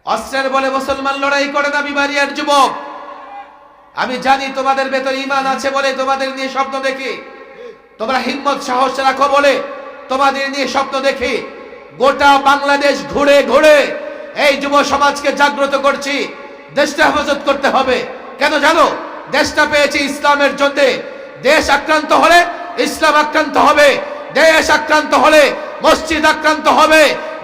অস্ত্রের বলে মুসলমান লড়াই করে না বিবারিয়ার যুবক। আমি জানি তোমাদের ভেতরে ঈমান আছে বলে তোমাদের নিয়ে স্বপ্ন দেখি, তোমরা হিম্মত সাহস রাখো বলে তোমাদের নিয়ে স্বপ্ন দেখি। গোটা বাংলাদেশ ঘুরে ঘুরে এই যুব সমাজকে জাগ্রত করছি, দেশটা হেফাজত করতে হবে। কেন জানো? দেশটা পেয়েছি ইসলামের জন্য। দেশ আক্রান্ত হলে ইসলাম আক্রান্ত হবে, দেশ আক্রান্ত হলে মসজিদ আক্রান্ত হবে,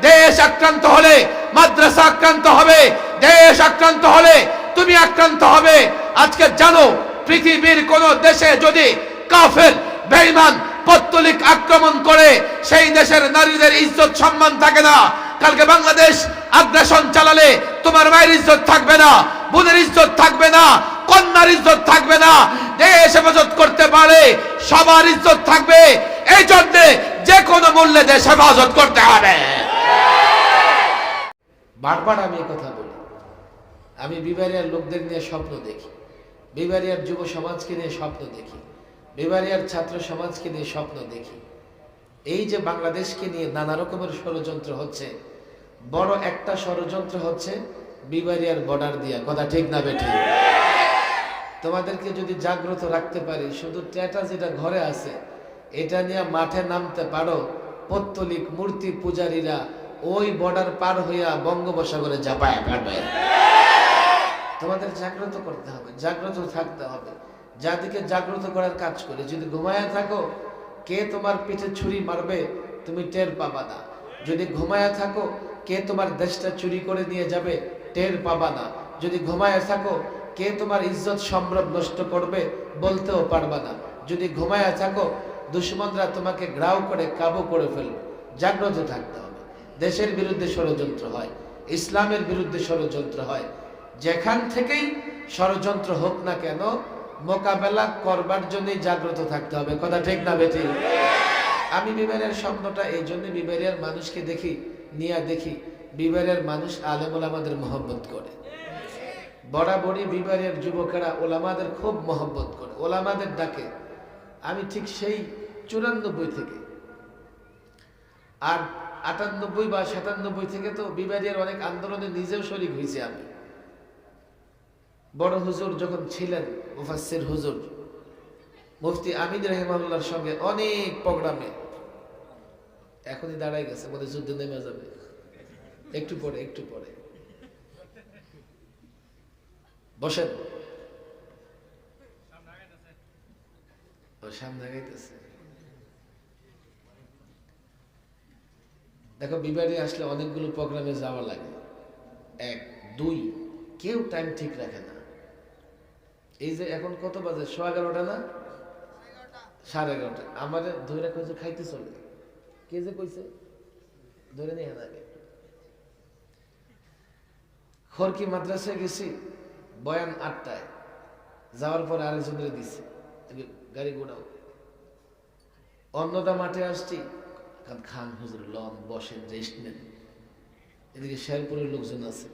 দেশ আক্রান্ত হলে মাদ্রাসা আক্রান্ত হবে, দেশ আক্রান্ত হলে তুমি আক্রান্ত হবে। আজকে জানো, পৃথিবীর কোন দেশে যদি কাফের বেঈমান পত্তলিক আক্রমণ করে সেই দেশের নারীদের ইজ্জত সম্মান থাকে না। কালকে বাংলাদেশ আগ্রাসন চালালে তোমার মায়ের ইজ্জত থাকবে না, বোনের ইজ্জত থাকবে না, কন্যার ইজ্জত থাকবে না। দেশ হেফাজত করতে পারে সবার ইজ্জত থাকবে। এই জন্য যে কোনো মূল্যে দেশ হেফাজত করতে হবে। বারবার আমি এই কথা বলি। আমি বিবারিয়ার লোকদের নিয়ে স্বপ্ন দেখি, বিবারিয়ার যুব সমাজকে নিয়ে স্বপ্ন দেখি, বিবারিয়ার ছাত্র সমাজকে নিয়ে স্বপ্ন দেখি। এই যে বাংলাদেশকে নিয়ে নানা রকমের ষড়যন্ত্র হচ্ছে, বড় একটা ষড়যন্ত্র হচ্ছে বিবারিয়ার বর্ডার দিয়া। কথা ঠিক না বেঠিক? তোমাদেরকে যদি জাগ্রত রাখতে পারি, শুধু ট্যাটা যেটা ঘরে আছে এটা নিয়ে মাঠে নামতে পারো, পত্তলিক মূর্তি পূজারীরা ওই বর্ডার পার হইয়া বঙ্গোপসাগরে ঝাঁপায় কাটবে। তোমাদের জাগ্রত করতে হবে, জাগ্রত থাকতে হবে। যাদেরকে জাগ্রত করার কাজ করে যদি ঘুমায়া থাকো, কে তোমার পিঠে ছুরি মারবে তুমি টের পাবা না। যদি ঘুমায়া থাকো, কে তোমার দেশটা চুরি করে নিয়ে যাবে টের পাবা না। যদি ঘুমায়া থাকো, কে তোমার ইজ্জত সম্ভ্রম নষ্ট করবে বলতেও পারবা না। যদি ঘুমায়া থাকো, দুশ্মনরা তোমাকে গ্রাউ করে কাবু করে ফেলবে। জাগ্রত থাকতে হবে। দেশের বিরুদ্ধে ষড়যন্ত্র হয়, ইসলামের বিরুদ্ধে ষড়যন্ত্র হয়, যেখান থেকেই ষড়যন্ত্র হোক না কেন মোকাবেলা করবার জন্যই জাগ্রত থাকতে হবে। কথা ঠিক না বেঠিক? আমি বিবারের স্বপ্নটা এই জন্য বিবারের মানুষকে দেখি, নিয়ে দেখি বিবারের মানুষ আলেম ওলামাদের মহব্বত করে। বরাবরই বিবারের যুবকেরা ওলামাদের খুব মহব্বত করে, ওলামাদের ডাকে। আমি ঠিক সেই 94 থেকে আর 98 বা 97 থেকে তো বিবারের অনেক আন্দোলনে নিজেও শরীক হয়েছি। আমি বড় হুজুর যখন ছিলেন, মুফাসসির হুজুর মুফতি আমিন রাহিমাহুল্লাহর সঙ্গে অনেক প্রোগ্রামে, এখনই দাঁড়ায় গেছে, বলে যুদ্ধে নেমে যাবে একটু পরে, একটু পরে বসেন। সামনে গাইতেছে। দেখো, বিবারে আসলে অনেকগুলো প্রোগ্রামে যাওয়া লাগে। 1, 2 কেউ টাইম ঠিক রাখে না। এই যে এখন কত বাজে? 11:15 না 11:30? আমাদের ধরে কইছে খাইতে চলে। কে যে কইছে ধরে নিয়ে আগে। খড়কি মাদ্রাসায় গেছি, বয়ান 8টায়, যাওয়ার পরে আরেকজনের দিছে গাড়ি ঘোড়াও। অন্নদা মাঠে আসছি, খান হুজুর লন, বসেন, রেস্ট নেন। এদিকে শেরপুরের লোকজন আছে,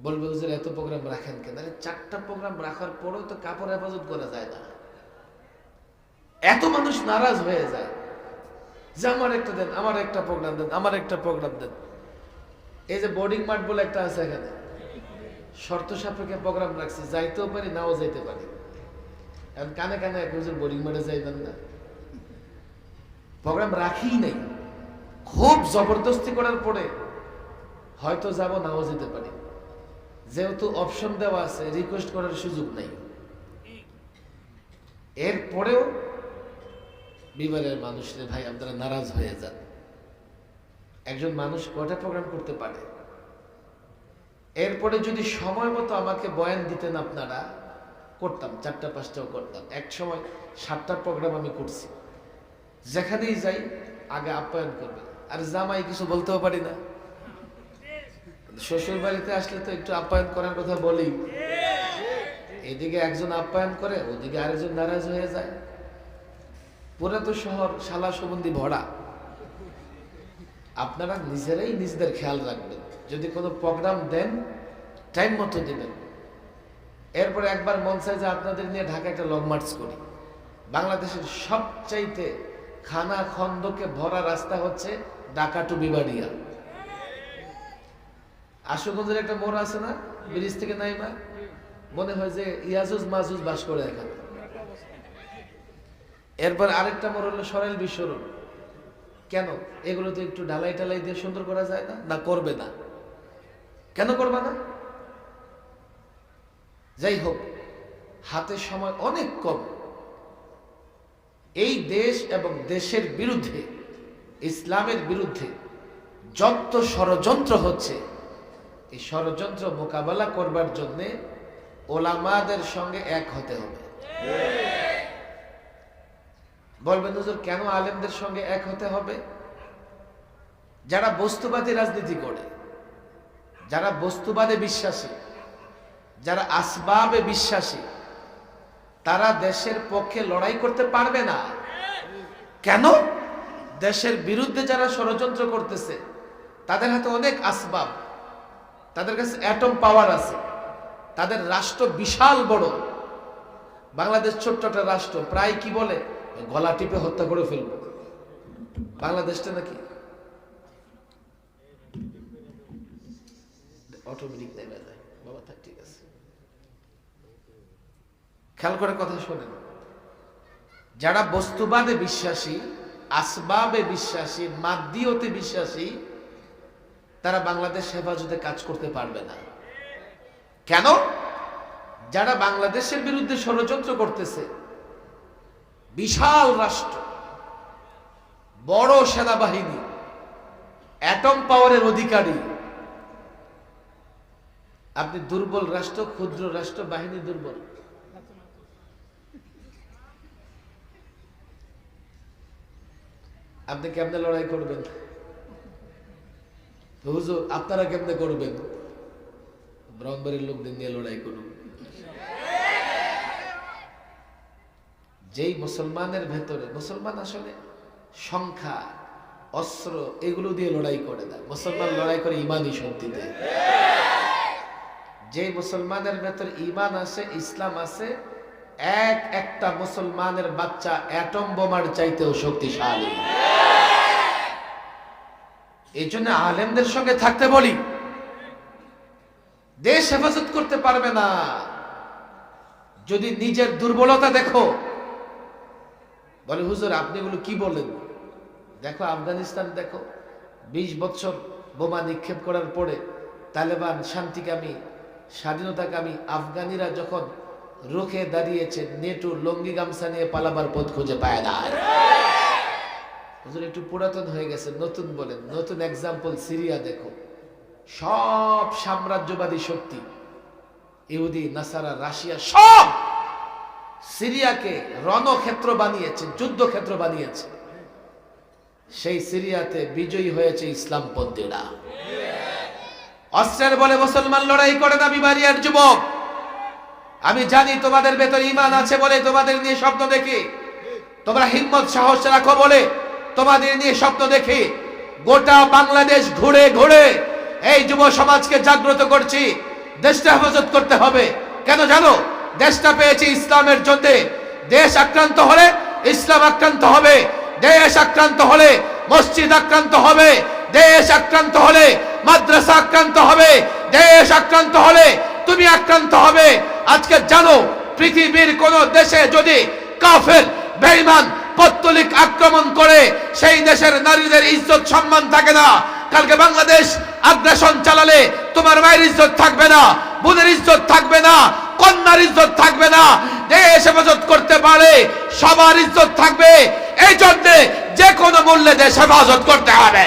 বলবে হুজুর এত প্রোগ্রাম রাখেন কেন? 4টা প্রোগ্রাম রাখার পরেও তো কাপড় হেফাজত করা যায় না। এত মানুষ নারাজ হয়ে যায় যে আমার একটা দেন, আমার একটা প্রোগ্রাম দেন, আমার একটা প্রোগ্রাম দেন। এই যে বোর্ডিং মাঠ বলে একটা আছে, এখানে শর্ত সাপেক্ষে প্রোগ্রাম রাখছি, যাইতেও পারি নাও যাইতে পারি। এখন কানে কানে এক হুজুর বোর্ডিং মাঠে যাইবেন না, প্রোগ্রাম রাখি নাই। খুব জবরদস্তি করার পরে হয়তো যাব, নাও যেতে পারি। যেহেতু অপশন দেওয়া আছে, রিকোয়েস্ট করার সুযোগ নাই। এরপরেও বিবারের মানুষদের ভাই আপনারা নারাজ হয়ে যান। একজন মানুষ কয়টা প্রোগ্রাম করতে পারে? এরপরে যদি সময় মতো আমাকে বয়ান দিতেন আপনারা, করতাম, 4টা 5টাও করতাম। এক সময় 7টা প্রোগ্রাম আমি করছি। যেখানেই যাই আগে আপ্যায়ন করবে। আর জামাই কিছু বলতেও পারি না। শ্বশুর বাড়িতে আসলে তো একটু আপ্যায়ন করার কথা বলি। এদিকে একজন আপ্যায়ন করে, ওদিকে আরেকজন নারাজ হয়ে যায়। পুরো তো শহর শালা সুবন্ধি ভরা। আপনারা নিজেরাই নিজেদের খেয়াল রাখবেন। যদি কোনো প্রোগ্রাম দেন, টাইম মতো দেবেন। এরপরে একবার মন চাই যে আপনাদের নিয়ে ঢাকা একটা লং মার্চ করি। বাংলাদেশের সবচাইতে খানা খন্দকে ভরা রাস্তা হচ্ছে ঢাকা টু বিবারিয়া। আশুগঞ্জের একটা মোড় আছে না, ব্রিজ থেকে নাইমা মনে হয় যে ইয়াজুজ মাজুজ বাস করে এখানে। এরপর আরেকটা মোড় হলো সরাইল বিশ্ব রোড। কেন এগুলো তো একটু ঢালাই টালাই দিয়ে সুন্দর করা যায় না? না করবে না, কেন করবে না? যাই হোক, হাতে সময় অনেক কম। এই দেশ এবং দেশের বিরুদ্ধে, ইসলামের বিরুদ্ধে যত ষড়যন্ত্র হচ্ছে, এই ষড়যন্ত্র মোকাবেলা করবার জন্য ওলামাদের সঙ্গে এক হতে হবে। বলবেন হুজুর কেন আলেমদের সঙ্গে এক হতে হবে? যারা বস্তুবাদী রাজনীতি করে, যারা বস্তুবাদে বিশ্বাসী, যারা আসবাবে বিশ্বাসী, তারা দেশের পক্ষে লড়াই করতে পারবে না। কেন? দেশের বিরুদ্ধে যারা ষড়যন্ত্র করতেছে তাদের হাতে অনেক আসবাব, তাদের কাছে অ্যাটম পাওয়ার আছে, তাদের রাষ্ট্র বিশাল বড়। বাংলাদেশ ছোট্ট একটা রাষ্ট্র, প্রায় কি বলে গলা টিপে হত্যা করে ফেলব। বাংলাদেশটা নাকি অটোমেটিক নেমে যায়। বাবা থাক, ঠিক আছে, খেয়াল করে কথা শোনেন। যারা বস্তুবাদে বিশ্বাসী, আসবাবে বিশ্বাসী, মাদ্দিয়তে বিশ্বাসী, তারা বাংলাদেশ হেফাজতে কাজ করতে পারবে না। কেন? যারা বাংলাদেশের বিরুদ্ধে ষড়যন্ত্র করতেছে, বিশাল রাষ্ট্র, বড় সেনাবাহিনী, অ্যাটম পাওয়ারের অধিকারী, আপনি দুর্বল রাষ্ট্র, ক্ষুদ্র রাষ্ট্র, বাহিনী দুর্বল, আপনি কেমনে লড়াই করবেন? হুজুর আপনারা কেমনে করবেন? ব্রাহ্মণবাড়ির লোকদের নিয়ে লড়াই করুন। যেই মুসলমানের ভেতরে, মুসলমান আসলে সংখ্যা, অস্ত্র এগুলো দিয়ে লড়াই করে না, মুসলমান লড়াই করে ইমানি শক্তিতে। যেই মুসলমানের ভেতর ইমান আছে, ইসলাম আছে, একটা মুসলমানের বাচ্চা অ্যাটম বোমার চাইতেও শক্তিশালী। এই জন্য আলেমদের সঙ্গে থাকতে বলি। দেশ হেফাজত করতে পারবে না যদি নিজের দুর্বলতা দেখো। বলে হুজুর আপনি এগুলো কি বলেন? দেখো আফগানিস্তান, দেখো 20 বছর বোমা নিক্ষেপ করার পরে তালেবান শান্তিকামী, স্বাধীনতাকামী আফগানিরা যখন রুখে দাঁড়িয়েছে, নেটু লঙ্গি গামছা নিয়ে পালাবার পথ খুঁজে পায় না। হুজুর একটু পুরাতন হয়ে গেছে, নতুন বলেন। নতুন এক্সাম্পল সিরিয়া দেখো, সব সাম্রাজ্যবাদী শক্তি, ইহুদি, নাসারা, রাশিয়া, সব সিরিয়াকে রণক্ষেত্র বানিয়েছে, যুদ্ধক্ষেত্র বানিয়েছে। সেই সিরিয়াতে বিজয়ী হয়েছে ইসলামপন্থীরা। অস্ত্রের বলে মুসলমান লড়াই করে না। বিবারিয়ার যুবক, আমি জানি তোমাদের ভেতর ঈমান আছে বলে তোমাদের নিয়ে স্বপ্ন দেখি, তোমরা হিম্মত সাহস রাখো বলে তোমাদের নিয়ে স্বপ্ন দেখি। গোটা বাংলাদেশ ঘুরে ঘুরে এই যুব সমাজকে জাগ্রত করছি, দেশটা হেফাজত করতে হবে। কেন জানো? দেশটা পেয়েছি ইসলামের জন্য। দেশ আক্রান্ত হলে ইসলাম আক্রান্ত হবে, দেশ আক্রান্ত হলে মসজিদ আক্রান্ত হবে, দেশ আক্রান্ত হলে মাদ্রাসা আক্রান্ত হবে, দেশ আক্রান্ত হলে তুমি আক্রান্ত হবে। আজকে জানো, পৃথিবীর কোন দেশে যদি কাফের, বেঈমান, পত্তলিক আক্রমণ করে, সেই দেশের নারীদের ইজ্জত সম্মান থাকে না। কালকে বাংলাদেশ আগ্রাসন চালালে তোমার মায়ের ইজ্জত থাকবে না, বোনের ইজ্জত থাকবে না, কন্যার ইজ্জত থাকবে না। দেশ হেফাজত করতে পারে সবার ইজ্জত থাকবে। এই জন্য যে কোনো মূল্যে দেশ হেফাজত করতে হবে।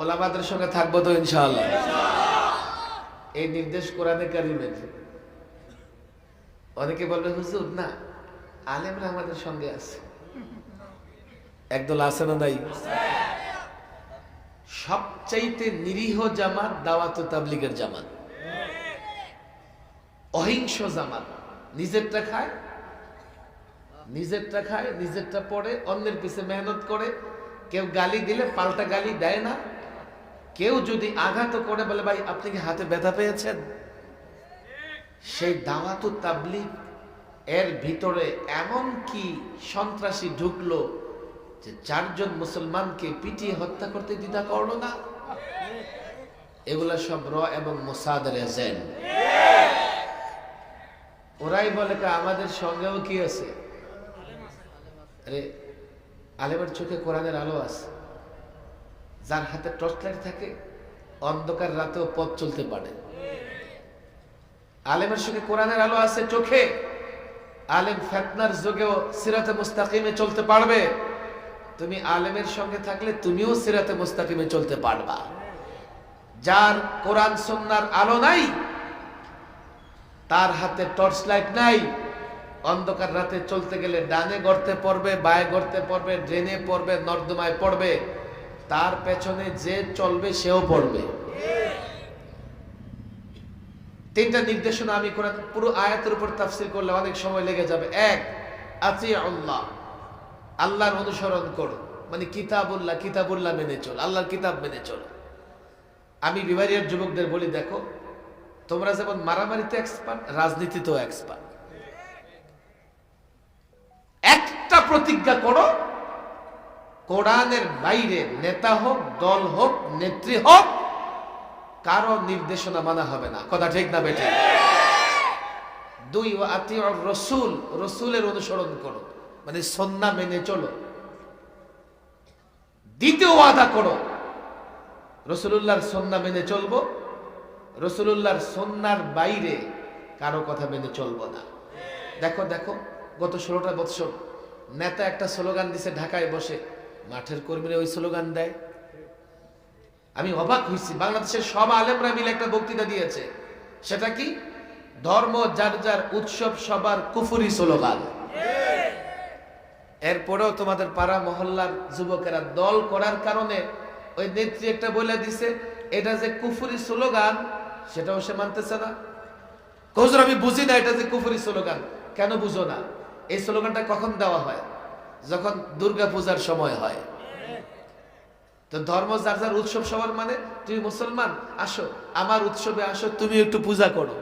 ওলামাদের সঙ্গে থাকবো তো ইনশাআল্লাহ। এই নির্দেশ কোরআনে কারিমের। অনেকে বলবে হুজুর না, আলেমরা আমাদের সঙ্গে আছে। একদল আছে না নাই? সবচাইতে নিরীহ জামাত দাওয়াত তাবলীগের জামাত, অহিংস জামাত। নিজেরটা খায়, নিজেরটা পড়ে, অন্যের পিছে মেহনত করে। কেউ গালি দিলে পাল্টা গালি দেয় না। কেউ যদি আঘাত করে বলে ভাই আপনি কি হাতে ব্যথা পেয়েছেন, সেই দাওয়াত তাবলীগ এর ভিতরে এমন কি সন্ত্রাসী ঢুকলো যে 4 জন মুসলমানকে পিটিয়ে হত্যা করতে দ্বিধা করলো না। এগুলা সব র এবং মোসাদের এজেন্ট। ওরাই বলে আমাদের সঙ্গেও কি আছে? আরে আলেমের চোখে কোরআনের আলো আছে, যার হাতে টর্চ লাইট থাকে অন্ধকার রাতেও পথ চলতে পারে। আলেমের সঙ্গে কোরআনের আলো আছে চোখে, আলেম ফিতনার যুগেও সিরাতে মুস্তাকিমে চলতে পারবে। তুমি আলেমের সঙ্গে থাকলে তুমিও সিরাতে মুস্তাকিমে চলতে পারবা। যার কোরআন সুন্নাহর আলো নাই, তার হাতে টর্চ লাইট নাই, অন্ধকার রাতে চলতে গেলে ডানে গর্তে পড়বে, বায়ে গর্তে পড়বে, ড্রেনে পড়বে, নর্দমায় পড়বে, তার পেছনে যে চলবে সেও পড়বে। 3টা নির্দেশনা আমি কোরআন পুরো আয়াতের উপর তাফসীর করলে অনেক সময় লেগে যাবে। 1, আতিউল্লাহ, আল্লাহর অনুসরণ করো, মানে কিতাবুল্লাহ মেনে চল, আল্লাহর কিতাব মেনে চল। আমি বিবারিয়ার যুবকদের বলি, দেখো তোমরা যেমন মারামারিতে এক্সপার্ট, রাজনীতিতেও এক্সপার্ট। একটা প্রতিজ্ঞা করো, কোরআনের বাইরে নেতা হোক, দল হোক, নেত্রী হোক, কারো নির্দেশনা মানা হবে না। কথা ঠিক না বেঠিক? 2, ওয়া আতিউর রাসূল, রাসূলের অনুসরণ করো, মানে সুন্নাহ মেনে চলো। দ্বিতীয় ওয়াদা করো, রাসূলুল্লাহর সুন্নাহ মেনে চলবো, রাসূলুল্লাহর সুন্নাহর বাইরে কারো কথা মেনে চলবো না। দেখো দেখো গত 16টা বছর নেতা একটা স্লোগান দিছে ঢাকায় বসে, মাঠের কর্মীরা ওই স্লোগান দেয়। আমি অবাক হয়েছি, বাংলাদেশের সব আলেমরা মিলে একটা বক্তৃতা দিয়েছে। সেটা কি? ধর্ম যার যার, উৎসব সবার, কুফরি স্লোগান। এরপরেও তোমাদের পাড়া মহল্লার যুবকেরা দল করার কারণে ওই নেত্রী একটা বলে দিছে এটা যে কুফরি স্লোগান, সেটাও সে মানতেছে না। হুজুর আমি বুঝি না এটা যে কুফরি স্লোগান। কেন বুঝো না? এই স্লোগানটা কখন দেওয়া হয়? যখন দুর্গা পূজার সময় হয়। তো ধর্ম যার যার, উৎসব সবার, মানে তুমি মুসলমান আসো আমার উৎসবে আসো, তুমি একটু পূজা করো।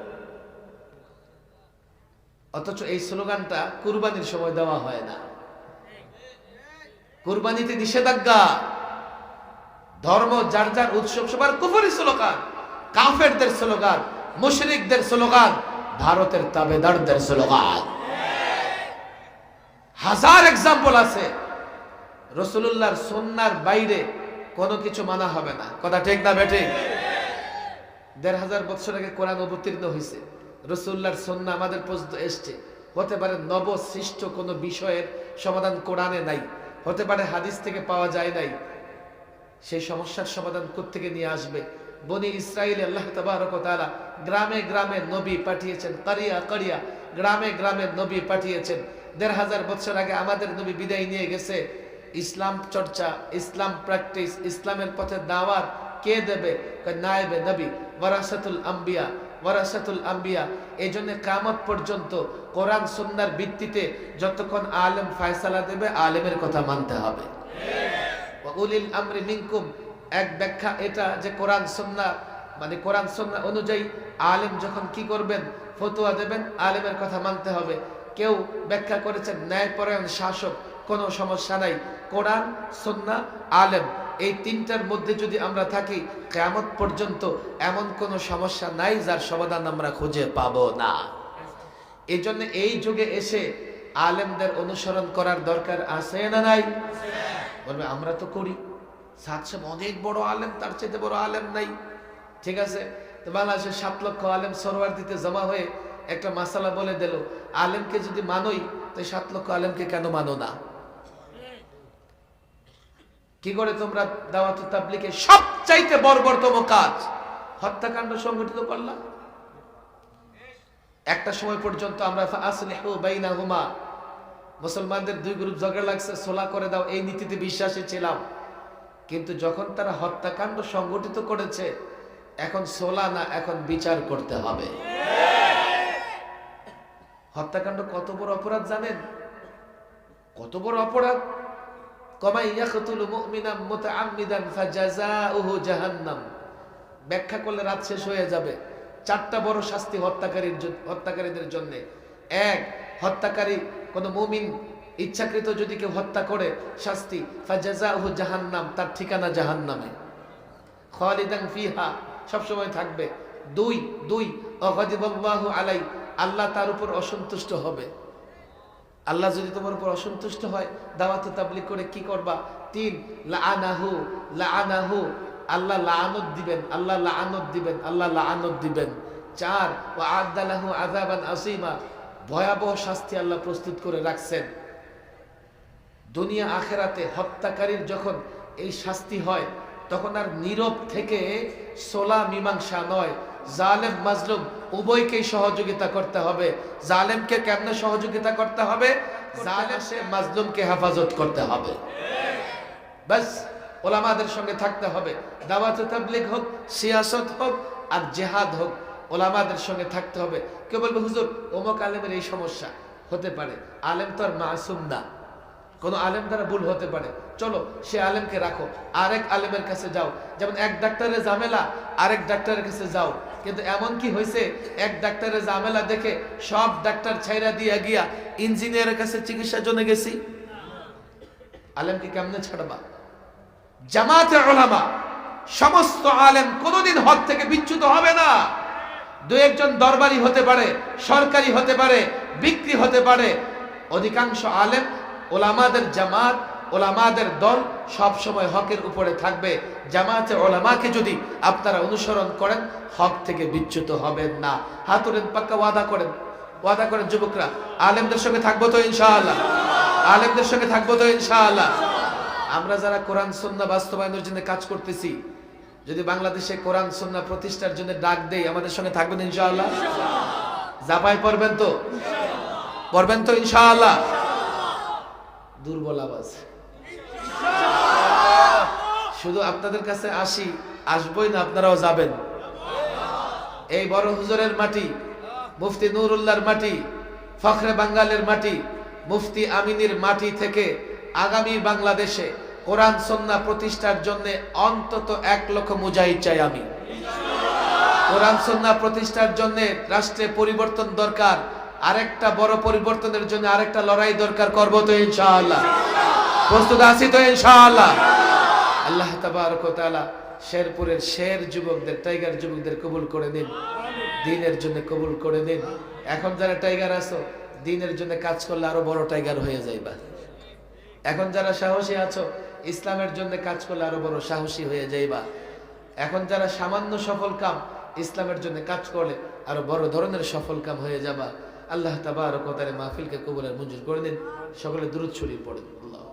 অথচ এই স্লোগানটা কুরবানির সময় দেওয়া হয় না। কুরবানিতে নিষেধাজ্ঞা। ধর্ম যার যার, উৎসব সবার, কুফরি স্লোগান, কাফেরদের স্লোগান, মুশরিকদের স্লোগান, ভারতের তাবেদারদের স্লোগান। হাজার এক্সাম্পল আছে। রাসূলুল্লাহর সুন্নাহর বাইরে কোনো কিছু মানা হবে না। কথা ঠিক না বেঠিক? 1500 বছর আগে কোরআন অবতীর্ণ হয়েছে, রাসূলুল্লাহর সুন্নাহ আমাদের পর্যন্ত এসছে। হতে পারে নবসৃষ্ট কোনো বিষয়ের সমাধান কোরআনে নাই, হতে পারে হাদিস থেকে পাওয়া যায় নাই। সেই সমস্যার সমাধান কোত্থেকে নিয়ে আসবে? বনি ইসরাইল আল্লাহ তাবারক ওয়া তাআলা গ্রামে গ্রামে নবী পাঠিয়েছেন, কারিয়া কারিয়া গ্রামে গ্রামে নবী পাঠিয়েছেন। 1500 বছর আগে আমাদের নবী বিদায় নিয়ে গেছে। ইসলাম চর্চা, ইসলাম প্র্যাকটিস, ইসলামের পথে দাওয়াত কে দেবে? নায়েবে নবী, ওয়ারাসাতুল আম্বিয়া, ওয়ারাসাতুল আম্বিয়া। এই জন্য কিয়ামত পর্যন্ত কোরআন সুন্নাহর ভিত্তিতে যতক্ষণ আলেম ফয়সালা দেবে, আলেমের কথা মানতে হবে। ওয়া উলিল আমরি মিনকুম, এক ব্যাখ্যা এটা যে কোরআন সুন্নাহ, মানে কোরআন সুন্নাহ অনুযায়ী আলেম যখন কি করবেন, ফতোয়া দেবেন, আলেমের কথা মানতে হবে। কেউ ব্যাখ্যা করেছেন ন্যায়পরায়ণ শাসক, কোনো সমস্যা নাই। কোরআন, সুন্নাহ, আলেম, এই 3টার মধ্যে যদি আমরা থাকি, কিয়ামত পর্যন্ত এমন কোনো সমস্যা নাই যার সমাধান আমরা খুঁজে পাবো না। এই জন্য এই যুগে এসে আলেমদের অনুসরণ করার দরকার আছে না নাই? বলবে আমরা তো করি, সাহেব অনেক বড় আলেম, তার চেয়ে বড় আলেম নাই। ঠিক আছে, তো বাংলাদেশের 7 লক্ষ আলেম সরওয়ার দিতে জমা হয়ে একটা মাসালা বলে দিল, আলেমকে যদি মানোই তো 7 লক্ষ আলেমকে কেন মানো না? কি করে তোমরা দাওয়াত তাবলীগের সবচাইতে বর্বরতম কাজ হত্যাকাণ্ড সংগঠিত করলাম? একটা সময় পর্যন্ত আমরা আসলিহু বাইনাহুমা, মুসলমানদের 2 গ্রুপ ঝগড়া লাগছে, সোলা করে দাও, এই নীতিতে বিশ্বাসী ছিলাম। কিন্তু যখন তারা হত্যাকাণ্ড সংগঠিত করেছে, এখন সোলা না, এখন বিচার করতে হবে। হত্যাকাণ্ড কত বড় অপরাধ জানেন? কত বড় অপরাধ! কামাই ইয়াকতুলু মুমিনান মুতাআম্মিদান ফাজাযাউহু জাহান্নাম। ব্যাখ্যা করলে রাত শেষ হয়ে যাবে। 4টা বড় শাস্তি হত্যাকারীদের জন্য। 1, হত্যাকারী কোন মুমিন ইচ্ছাকৃত যদি কেউ হত্যা করে শাস্তি ফাজাযাউহু জাহান্নাম, তার ঠিকানা জাহান্নামে, খালিদান ফিহা, সব সময় থাকবে। দুই অগাদিবাল্লাহু আলাই, আল্লাহ তার উপর অসন্তুষ্ট হবে। আল্লাহ যদি তোমার উপর অসন্তুষ্ট হয় দাওয়াত তাবলীগ করে কি করবা? 3 লাআনাহু, আল্লাহ লাআনত দিবেন, আল্লাহ লাআনত দিবেন, আল্লাহ লাআনত দিবেন। 4 ওয়া আ'আদ্দালাহু আযাবান আসীমা, ভয়াবহ শাস্তি আল্লাহ প্রস্তুত করে রাখছেন। দুনিয়া আখেরাতে হত্যাকারীর যখন এই শাস্তি হয় তখন আর নীরব থেকে সোলা মীমাংসা নয়, জালেম মাজলুম উভয়কেই সহযোগিতা করতে হবে। জালেমকে কেমনে সহযোগিতা করতে হবে? জালেম সে মাজলুমকে হেফাজত করতে হবে। বাস ওলামাদের সঙ্গে থাকতে হবে। দাওয়াত তাবলীগ হোক, সিয়াসত হোক আর জিহাদ হোক, ওলামাদের সঙ্গে থাকতে হবে। কেউ বলবে হুজুর অমুক আলেমের এই সমস্যা, হতে পারে, আলেম তো আর মাসুম না, কোন আলেম দ্বারা ভুল হতে পারে। চলো সে আলেমকে রাখো, আরেক আলেমের কাছে যাও। যেমন এক ডাক্তারের ঝামেলা, আরেক ডাক্তারের কাছে যাও। কিন্তু এমন কি হয়েছে, এক ডাক্তারের ঝামেলা দেখে সব ডাক্তার ছাইরা দিয়া গিয়া ইঞ্জিনিয়ারের কাছে চিকিৎসার জন্য গেছি? আলেমকে কেমনে ছাড়বা? জামাতে উলামা, সমস্ত আলেম কোনদিন হক থেকে বিচ্যুত হবে না। দুই একজন দরবারি হতে পারে, সরকারি হতে পারে, বিক্রি হতে পারে, অধিকাংশ আলেম ওলামাদের জামাত, ওলামাদের দল সব সময় হকের উপরে থাকবে। জামাতে ওলামাকে যদি আপনারা অনুসরণ করেন হক থেকে বিচ্যুত হবেন না। হাতুরেন, পাক্কা ওয়াদা করেন, ওয়াদা করেন যুবকরা, আলেমদের সঙ্গে থাকবো তো ইনশাআল্লাহ, আলেমদের সঙ্গে থাকবো তো ইনশাআল্লাহ। আমরা যারা কোরআন সুন্নাহ বাস্তবায়নের জন্য কাজ করতেছি, যদি বাংলাদেশে কোরআন সুন্নাহ প্রতিষ্ঠার জন্য ডাক দেই, আমাদের সঙ্গে থাকবেন ইনশাআল্লাহ? জাপায় পড়বেন তো? পড়বেন তো ইনশাআল্লাহ? দুর্বল আওয়াজ, শুধু আপনাদের কাছে আসবই না, আপনারাও যাবেন। এই বড় হুজুরের মাটি, মুফতি নুরুল্লাহর মাটি, ফখরে বাঙ্গালের মাটি, মুফতি আমিনীর মাটি থেকে আগামী বাংলাদেশে কোরআন সুন্নাহ প্রতিষ্ঠার জন্য অন্তত 1 লক্ষ মুজাহিদ চাই আমি। কোরআন সুন্নাহ প্রতিষ্ঠার জন্য রাষ্ট্রে পরিবর্তন দরকার, আরেকটা বড় পরিবর্তনের জন্য আরেকটা লড়াই দরকার, করবো তো ইনশাআল্লাহ? প্রস্তুত আছি তো ইনশাআল্লাহ? আল্লাহ তাবারক ওয়া তাআলা শেরপুরের শের যুবকদের, টাইগার যুবকদের কবুল করে নিন, দ্বীনের জন্য কবুল করে নিন। এখন যারা টাইগার আছো, দ্বীনের জন্য কাজ করলে আরো বড় টাইগার হয়ে যাইবা। এখন যারা সাহসী আছো, ইসলামের জন্য কাজ করলে আরো বড় সাহসী হয়ে যাইবা। এখন যারা সামান্য সফল কাম, ইসলামের জন্য কাজ করলে আরো বড় ধরনের সফল কাম হয়ে যাবা। আল্লাহ তাবারক ওয়া তাআলা মাহফিলকে কবুল আর মঞ্জুর করে দিন। সকলে দুরূদ শরীফ পড়েন। আল্লাহ